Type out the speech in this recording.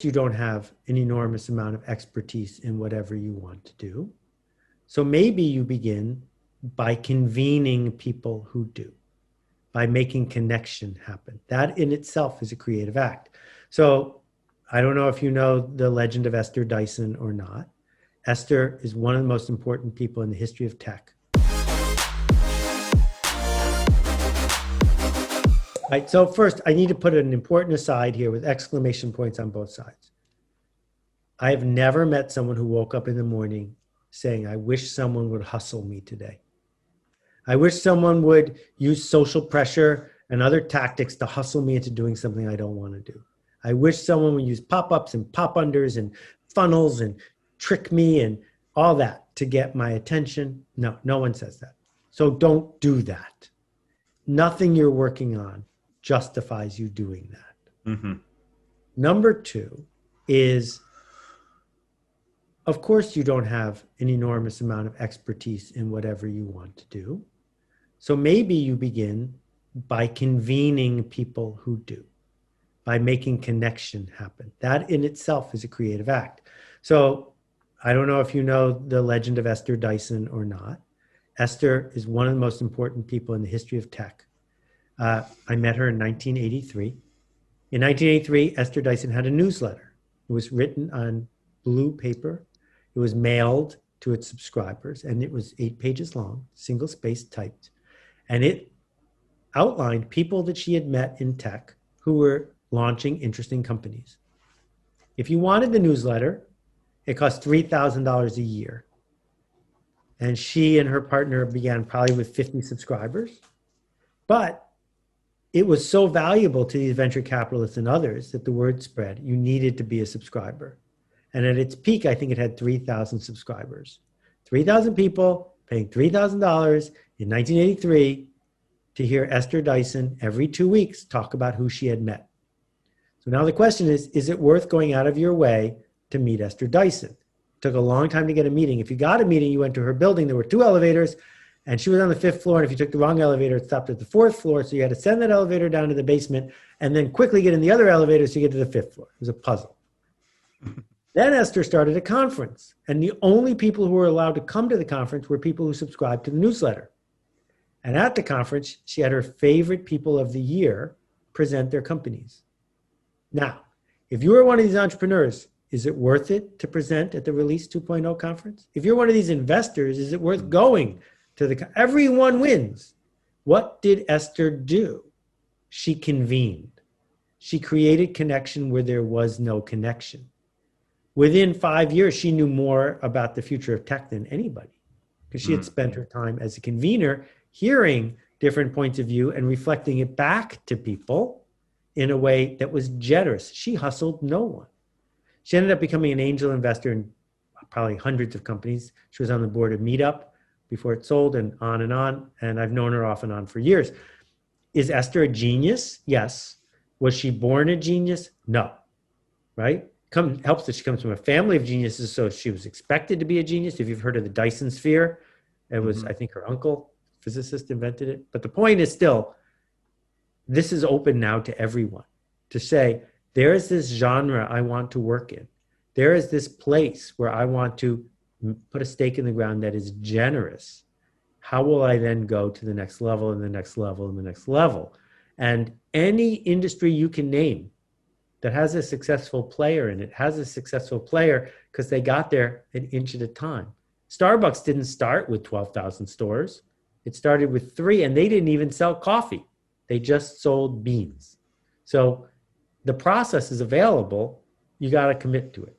you don't have an enormous amount of expertise in whatever you want to do. So maybe you begin by convening people who do, by making connection happen. That in itself is a creative act. So I don't know if you know the legend of Esther Dyson or not. Esther is one of the most important people in the history of tech. Right, so first, I need to put an important aside here with exclamation points on both sides. I have never met someone who woke up in the morning saying, I wish someone would hustle me today. I wish someone would use social pressure and other tactics to hustle me into doing something I don't want to do. I wish someone would use pop-ups and pop-unders and funnels and trick me and all that to get my attention. No, no one says that. So don't do that. Nothing you're working on justifies you doing that. Mm-hmm. Number two is, of course, you don't have an enormous amount of expertise in whatever you want to do. So maybe you begin by convening people who do, by making connection happen. That in itself is a creative act. So I don't know if you know the legend of Esther Dyson or not. Esther is one of the most important people in the history of tech. I met her in 1983. In 1983, Esther Dyson had a newsletter. It was written on blue paper. It was mailed to its subscribers, and it was 8 pages long, single-spaced typed. And it outlined people that she had met in tech who were launching interesting companies. If you wanted the newsletter, it cost $3,000 a year. And she and her partner began probably with 50 subscribers. But it was so valuable to these venture capitalists and others that the word spread. You needed to be a subscriber. And at its peak, I think it had 3,000 subscribers. 3,000 people paying $3,000 in 1983 to hear Esther Dyson every 2 weeks talk about who she had met. So now the question is it worth going out of your way to meet Esther Dyson? It took a long time to get a meeting. If you got a meeting, you went to her building. There were 2 elevators, and she was on the 5th floor. And if you took the wrong elevator, it stopped at the 4th floor. So you had to send that elevator down to the basement and then quickly get in the other elevator so you get to the 5th floor. It was a puzzle. Then Esther started a conference, and the only people who were allowed to come to the conference were people who subscribed to the newsletter. And at the conference, she had her favorite people of the year present their companies. Now, if you are one of these entrepreneurs, is it worth it to present at the Release 2.0 conference? If you're one of these investors, is it worth going to the, everyone wins. What did Esther do? She convened. She created connection where there was no connection. Within 5 years, she knew more about the future of tech than anybody because she had spent her time as a convener hearing different points of view and reflecting it back to people in a way that was generous. She hustled no one. She ended up becoming an angel investor in probably hundreds of companies. She was on the board of Meetup before it sold and on. And I've known her off and on for years. Is Esther a genius? Yes. Was she born a genius? No. Right? Helps that she comes from a family of geniuses, so she was expected to be a genius. If you've heard of the Dyson sphere, it was, I think, her uncle, physicist, invented it. But the point is still, this is open now to everyone to say, there is this genre I want to work in. There is this place where I want to put a stake in the ground that is generous. How will I then go to the next level and the next level and the next level? And any industry you can name that has a successful player in it has a successful player because they got there an inch at a time. Starbucks didn't start with 12,000 stores. It started with 3, and they didn't even sell coffee. They just sold beans. So the process is available. You got to commit to it.